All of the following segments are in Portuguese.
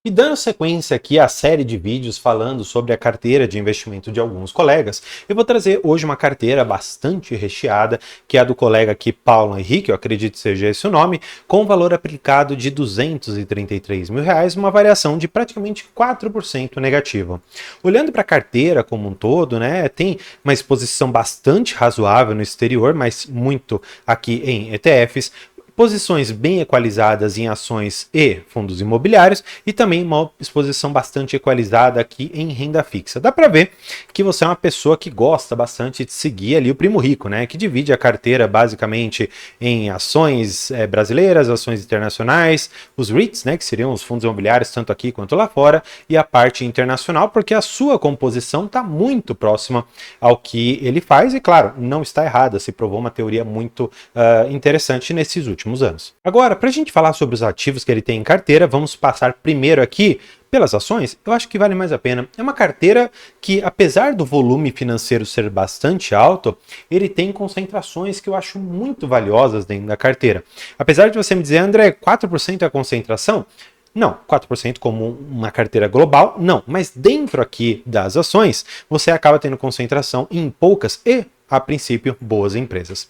E dando sequência aqui à série de vídeos falando sobre a carteira de investimento de alguns colegas, eu vou trazer hoje uma carteira bastante recheada, que é a do colega aqui Paulo Henrique, eu acredito que seja esse o nome, com valor aplicado de R$233 mil, uma variação de praticamente 4% negativo. Olhando para a carteira como um todo, né, tem uma exposição bastante razoável no exterior, mas muito aqui em ETFs, posições bem equalizadas em ações e fundos imobiliários e também uma exposição bastante equalizada aqui em renda fixa. Dá para ver que você é uma pessoa que gosta bastante de seguir ali o primo rico, né? Que divide a carteira basicamente em ações brasileiras, ações internacionais, os REITs, né? Que seriam os fundos imobiliários tanto aqui quanto lá fora, e a parte internacional, porque a sua composição está muito próxima ao que ele faz e, claro, não está errada, se provou uma teoria muito interessante nesses últimos anos. Agora, para a gente falar sobre os ativos que ele tem em carteira, vamos passar primeiro aqui pelas ações. Eu acho que vale mais a pena. É uma carteira que, apesar do volume financeiro ser bastante alto, ele tem concentrações que eu acho muito valiosas dentro da carteira. Apesar de você me dizer, André, 4% é a concentração? Não, 4% como uma carteira global, não. Mas dentro aqui das ações, você acaba tendo concentração em poucas e, a princípio, boas empresas.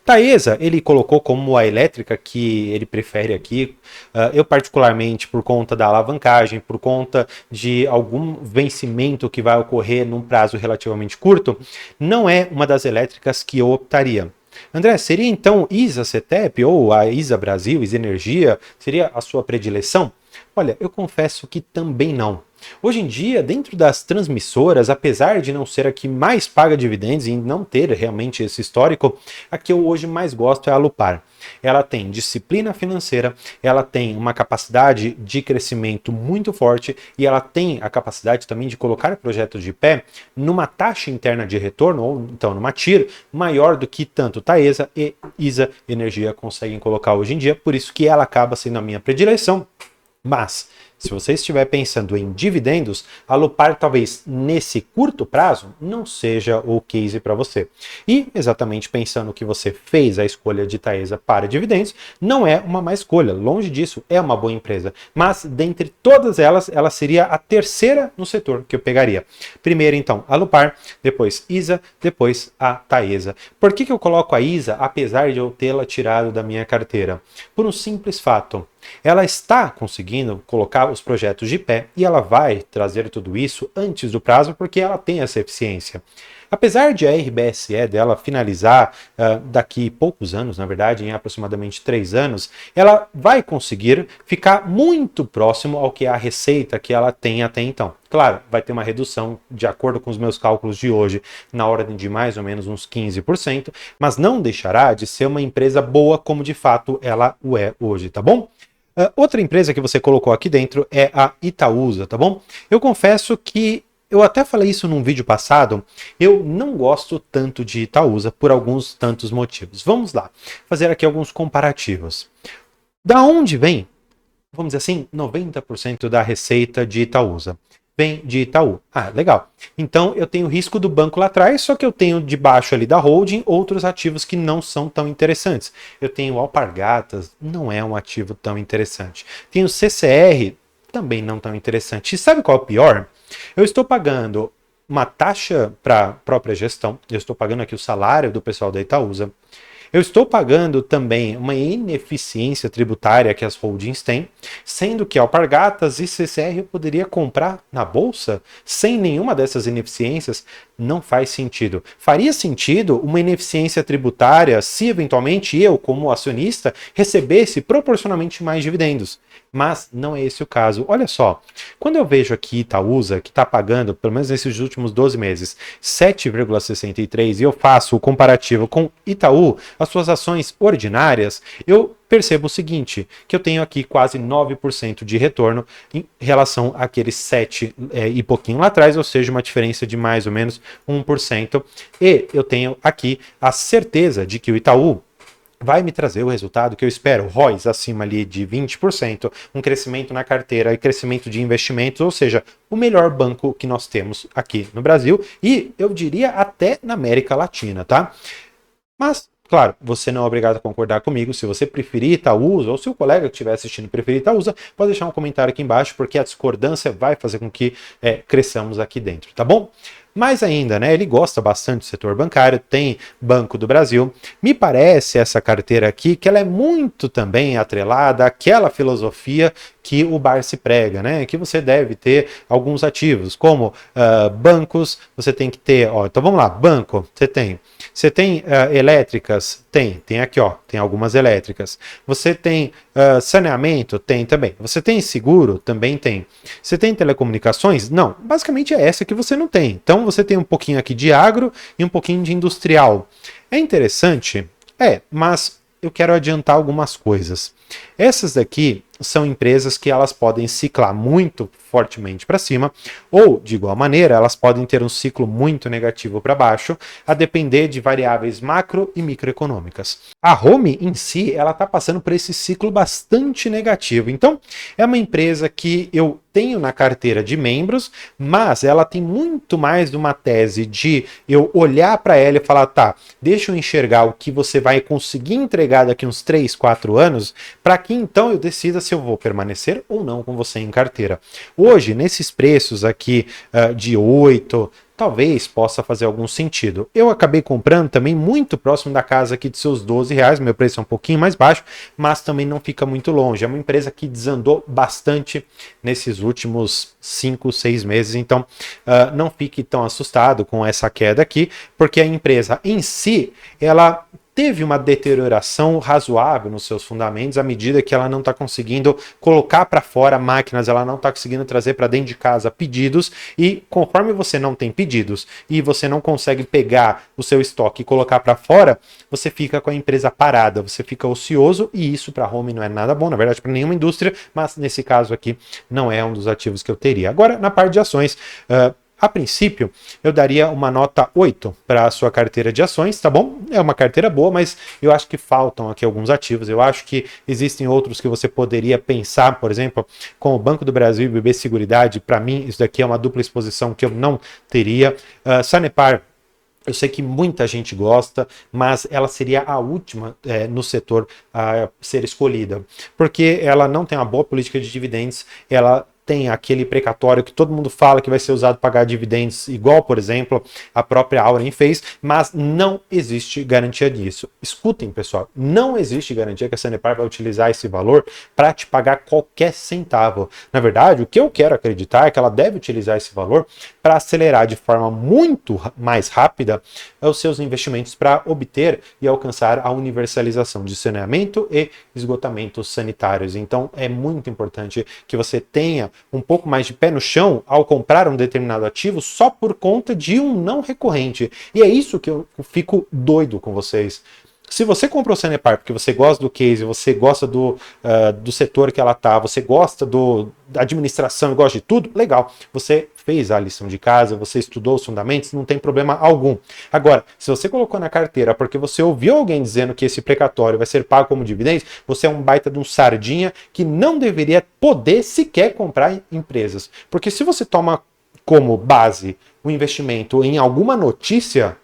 Taesa, ele colocou como a elétrica que ele prefere aqui. Eu particularmente, por conta da alavancagem, por conta de algum vencimento que vai ocorrer num prazo relativamente curto, não é uma das elétricas que eu optaria. André, seria então ISA CETEP ou a ISA Brasil, ISA Energia, seria a sua predileção? Olha, eu confesso que também não. Hoje em dia, dentro das transmissoras, apesar de não ser a que mais paga dividendos e não ter realmente esse histórico, a que eu hoje mais gosto é a Alupar. Ela tem disciplina financeira, ela tem uma capacidade de crescimento muito forte e ela tem a capacidade também de colocar projetos de pé numa taxa interna de retorno, ou então numa TIR, maior do que tanto Taesa e ISA Energia conseguem colocar hoje em dia, por isso que ela acaba sendo a minha predileção. Mas, se você estiver pensando em dividendos, a Alupar talvez nesse curto prazo não seja o case para você. E exatamente pensando que você fez a escolha de Taesa para dividendos, não é uma má escolha, longe disso, é uma boa empresa. Mas dentre todas elas, ela seria a terceira no setor que eu pegaria. Primeiro então a Alupar, depois ISA, depois a Taesa. Por que eu coloco a ISA apesar de eu tê-la tirado da minha carteira? Por um simples fato. Ela está conseguindo colocar os projetos de pé e ela vai trazer tudo isso antes do prazo porque ela tem essa eficiência. Apesar de a RBSE dela finalizar daqui poucos anos, na verdade, em aproximadamente 3 anos, ela vai conseguir ficar muito próximo ao que é a receita que ela tem até então. Claro, vai ter uma redução, de acordo com os meus cálculos de hoje, na ordem de mais ou menos uns 15%, mas não deixará de ser uma empresa boa como de fato ela o é hoje, tá bom? Outra empresa que você colocou aqui dentro é a Itaúsa, tá bom? Eu confesso que eu até falei isso num vídeo passado, eu não gosto tanto de Itaúsa por alguns tantos motivos. Vamos lá, fazer aqui alguns comparativos. Da onde vem, vamos dizer assim, 90% da receita de Itaúsa? Vem de Itaú. Ah, legal. Então eu tenho o risco do banco lá atrás, só que eu tenho debaixo ali da holding outros ativos que não são tão interessantes. Eu tenho Alpargatas, não é um ativo tão interessante. Tenho CCR, também não tão interessante. E sabe qual é o pior? Eu estou pagando uma taxa para a própria gestão, eu estou pagando aqui o salário do pessoal da Itaúsa, eu estou pagando também uma ineficiência tributária que as holdings têm, sendo que Alpargatas e CCR eu poderia comprar na bolsa sem nenhuma dessas ineficiências. Não faz sentido. Faria sentido uma ineficiência tributária se eventualmente eu, como acionista, recebesse proporcionalmente mais dividendos. Mas não é esse o caso. Olha só, quando eu vejo aqui Itaúsa, que está pagando, pelo menos nesses últimos 12 meses, 7,63 e eu faço o comparativo com Itaú, as suas ações ordinárias, eu percebo o seguinte, que eu tenho aqui quase 9% de retorno em relação àqueles 7 e pouquinho lá atrás, ou seja, uma diferença de mais ou menos 1%. E eu tenho aqui a certeza de que o Itaú vai me trazer o resultado que eu espero, ROIs acima ali de 20%, um crescimento na carteira e crescimento de investimentos, ou seja, o melhor banco que nós temos aqui no Brasil e eu diria até na América Latina, tá? Mas Claro, você não é obrigado a concordar comigo. Se você preferir Itaúsa, ou se o colega que estiver assistindo preferir Itaúsa, pode deixar um comentário aqui embaixo, porque a discordância vai fazer com que cresçamos aqui dentro, tá bom? Mais ainda, né, ele gosta bastante do setor bancário, tem Banco do Brasil. Me parece essa carteira aqui que ela é muito também atrelada àquela filosofia que o Barsi prega, né, que você deve ter alguns ativos, como bancos, você tem que ter, ó, então vamos lá, banco, você tem elétricas? Tem aqui, ó, tem algumas elétricas. Você tem saneamento? Tem também. Você tem seguro? Também tem. Você tem telecomunicações? Não. Basicamente é essa que você não tem. Então você tem um pouquinho aqui de agro e um pouquinho de industrial. É interessante? Mas eu quero adiantar algumas coisas. Essas daqui são empresas que elas podem ciclar muito fortemente para cima, ou, de igual maneira, elas podem ter um ciclo muito negativo para baixo, a depender de variáveis macro e microeconômicas. A Home, em si, ela está passando por esse ciclo bastante negativo. Então, é uma empresa que eu tenho na carteira de membros, mas ela tem muito mais uma tese de eu olhar para ela e falar, tá, deixa eu enxergar o que você vai conseguir entregar daqui uns 3, 4 anos, para que então eu decida se eu vou permanecer ou não com você em carteira. Hoje, nesses preços aqui de 8, talvez possa fazer algum sentido. Eu acabei comprando também muito próximo da casa aqui de seus R$ 12, meu preço é um pouquinho mais baixo, mas também não fica muito longe. É uma empresa que desandou bastante nesses últimos 5, 6 meses, então não fique tão assustado com essa queda aqui, porque a empresa em si, ela teve uma deterioração razoável nos seus fundamentos à medida que ela não está conseguindo colocar para fora máquinas, ela não está conseguindo trazer para dentro de casa pedidos, e conforme você não tem pedidos e você não consegue pegar o seu estoque e colocar para fora, você fica com a empresa parada, você fica ocioso, e isso para a Home não é nada bom, na verdade para nenhuma indústria, mas nesse caso aqui não é um dos ativos que eu teria. Agora, na parte de ações, a princípio, eu daria uma nota 8 para a sua carteira de ações, tá bom? É uma carteira boa, mas eu acho que faltam aqui alguns ativos. Eu acho que existem outros que você poderia pensar, por exemplo, com o Banco do Brasil e BB Seguridade. Para mim, isso daqui é uma dupla exposição que eu não teria. Sanepar, eu sei que muita gente gosta, mas ela seria a última no setor a ser escolhida, porque ela não tem uma boa política de dividendos, ela tem aquele precatório que todo mundo fala que vai ser usado para pagar dividendos, igual, por exemplo, a própria Auren fez, mas não existe garantia disso. Escutem, pessoal, não existe garantia que a Sanepar vai utilizar esse valor para te pagar qualquer centavo. Na verdade, o que eu quero acreditar é que ela deve utilizar esse valor para acelerar de forma muito mais rápida os seus investimentos para obter e alcançar a universalização de saneamento e esgotamentos sanitários. Então, é muito importante que você tenha um pouco mais de pé no chão ao comprar um determinado ativo só por conta de um não recorrente. E é isso que eu fico doido com vocês. Se você comprou o Sanepar porque você gosta do case, você gosta do setor que ela está, você gosta da administração, gosta de tudo, legal. Você fez a lição de casa, você estudou os fundamentos, não tem problema algum. Agora, se você colocou na carteira porque você ouviu alguém dizendo que esse precatório vai ser pago como dividendos, você é um baita de um sardinha que não deveria poder sequer comprar empresas. Porque se você toma como base o investimento em alguma notícia,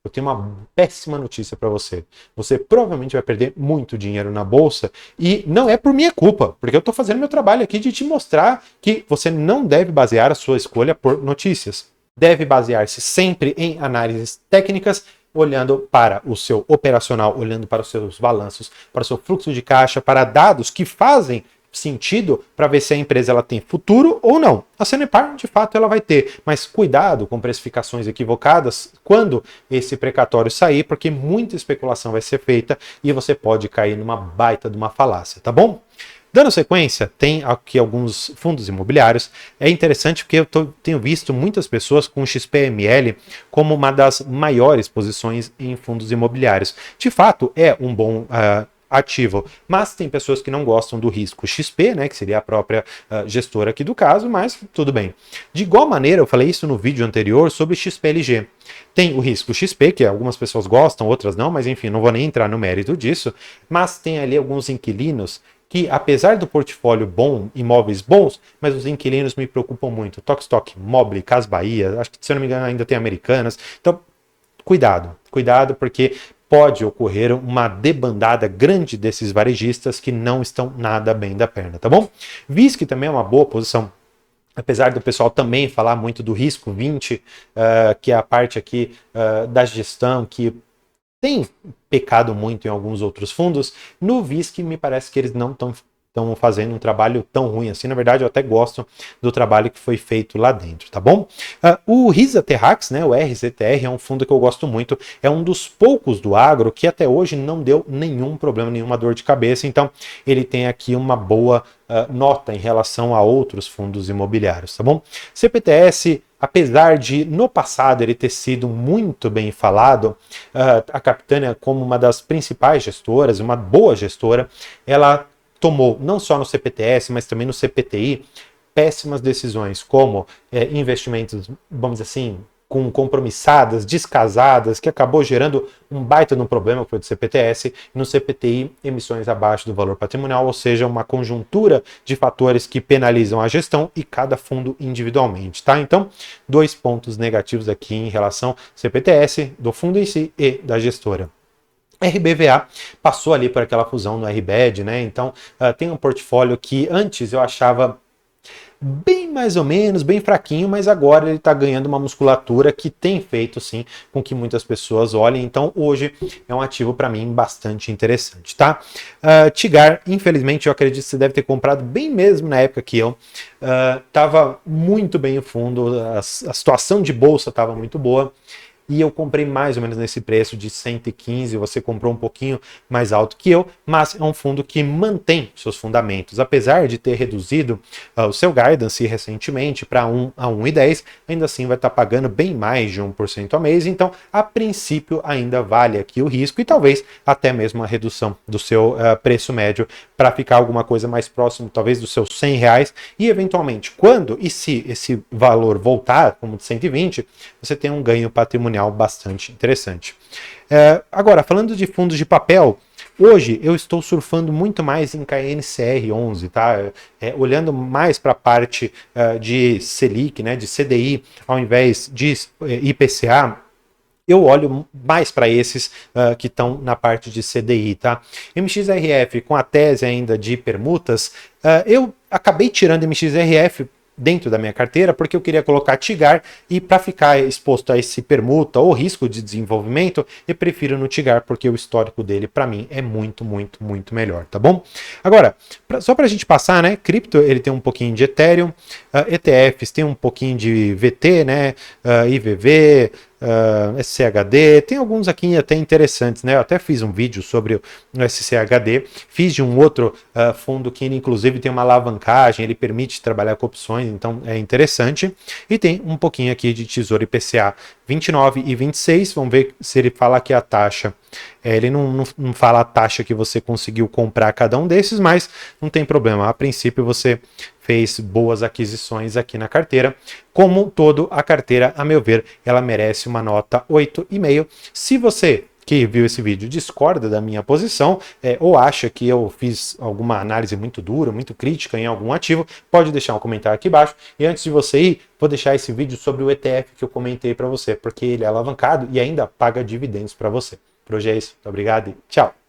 eu tenho uma péssima notícia para você. Você provavelmente vai perder muito dinheiro na bolsa, e não é por minha culpa, porque eu estou fazendo meu trabalho aqui de te mostrar que você não deve basear a sua escolha por notícias. Deve basear-se sempre em análises técnicas, olhando para o seu operacional, olhando para os seus balanços, para o seu fluxo de caixa, para dados que fazem sentido para ver se a empresa ela tem futuro ou não. A Sanepar, de fato, ela vai ter, mas cuidado com precificações equivocadas quando esse precatório sair, porque muita especulação vai ser feita e você pode cair numa baita de uma falácia, tá bom? Dando sequência, tem aqui alguns fundos imobiliários. É interessante porque eu tenho visto muitas pessoas com o XPML como uma das maiores posições em fundos imobiliários. De fato, é um bom ativo, mas tem pessoas que não gostam do risco XP, né, que seria a própria gestora aqui do caso, mas tudo bem. De igual maneira, eu falei isso no vídeo anterior sobre XPLG. Tem o risco XP, que algumas pessoas gostam, outras não, mas enfim, não vou nem entrar no mérito disso, mas tem ali alguns inquilinos que, apesar do portfólio bom, imóveis bons, mas os inquilinos me preocupam muito. Tokstok, Mobile, Cas Bahia, acho que, se eu não me engano, ainda tem Americanas. Então, cuidado, porque pode ocorrer uma debandada grande desses varejistas que não estão nada bem da perna, tá bom? VISC também é uma boa posição, apesar do pessoal também falar muito do risco 20, que é a parte aqui da gestão que tem pecado muito em alguns outros fundos. No VISC me parece que eles não estão fazendo um trabalho tão ruim assim. Na verdade, eu até gosto do trabalho que foi feito lá dentro, tá bom? O RISA Terrax, né, o RZTR, é um fundo que eu gosto muito. É um dos poucos do agro que até hoje não deu nenhum problema, nenhuma dor de cabeça. Então, ele tem aqui uma boa nota em relação a outros fundos imobiliários, tá bom? CPTS, apesar de no passado ele ter sido muito bem falado, a Capitânia como uma das principais gestoras, uma boa gestora, ela tomou, não só no CPTS, mas também no CPTI, péssimas decisões, como investimentos, vamos dizer assim, com compromissadas, descasadas, que acabou gerando um baita no problema, que foi do CPTS, e no CPTI, emissões abaixo do valor patrimonial, ou seja, uma conjuntura de fatores que penalizam a gestão e cada fundo individualmente, tá? Então, 2 pontos negativos aqui em relação ao CPTS, do fundo em si e da gestora. RBVA passou ali por aquela fusão no RBED, né? Então tem um portfólio que antes eu achava bem mais ou menos, bem fraquinho, mas agora ele está ganhando uma musculatura que tem feito sim com que muitas pessoas olhem. Então hoje é um ativo para mim bastante interessante, tá? Tigar, infelizmente eu acredito que você deve ter comprado bem mesmo na época que eu estava muito bem o fundo, a situação de bolsa estava muito boa. E eu comprei mais ou menos nesse preço de 115, você comprou um pouquinho mais alto que eu, mas é um fundo que mantém seus fundamentos. Apesar de ter reduzido o seu guidance recentemente para 1 a 1,10, ainda assim vai estar pagando bem mais de 1% ao mês, então a princípio ainda vale aqui o risco e talvez até mesmo a redução do seu preço médio para ficar alguma coisa mais próximo, talvez dos seus R$100, e eventualmente quando e se esse valor voltar, como de 120, você tem um ganho patrimonial bastante interessante. Agora, falando de fundos de papel, hoje eu estou surfando muito mais em KNCR11, tá? Olhando mais para a parte de Selic, né, de CDI, ao invés de IPCA, eu olho mais para esses que estão na parte de CDI, tá? MXRF, com a tese ainda de permutas, eu acabei tirando MXRF dentro da minha carteira, porque eu queria colocar Tigar e para ficar exposto a esse permuta ou risco de desenvolvimento, eu prefiro no Tigar, porque o histórico dele, para mim, é muito, muito, muito melhor, tá bom? Agora, só para a gente passar, né, cripto, ele tem um pouquinho de Ethereum, ETFs tem um pouquinho de VT, né, IVV, SCHD, tem alguns aqui até interessantes, né? Eu até fiz um vídeo sobre o SCHD, fiz de um outro fundo que inclusive tem uma alavancagem, ele permite trabalhar com opções, então é interessante. E tem um pouquinho aqui de Tesouro IPCA 29 e 26, vamos ver se ele fala aqui a taxa. Ele não fala a taxa que você conseguiu comprar cada um desses, mas não tem problema, a princípio você fez boas aquisições aqui na carteira. Como todo, a carteira, a meu ver, ela merece uma nota 8,5. Se você que viu esse vídeo discorda da minha posição ou acha que eu fiz alguma análise muito dura, muito crítica em algum ativo, pode deixar um comentário aqui embaixo. E antes de você ir, vou deixar esse vídeo sobre o ETF que eu comentei para você, porque ele é alavancado e ainda paga dividendos para você. Por hoje é isso. Muito obrigado e tchau!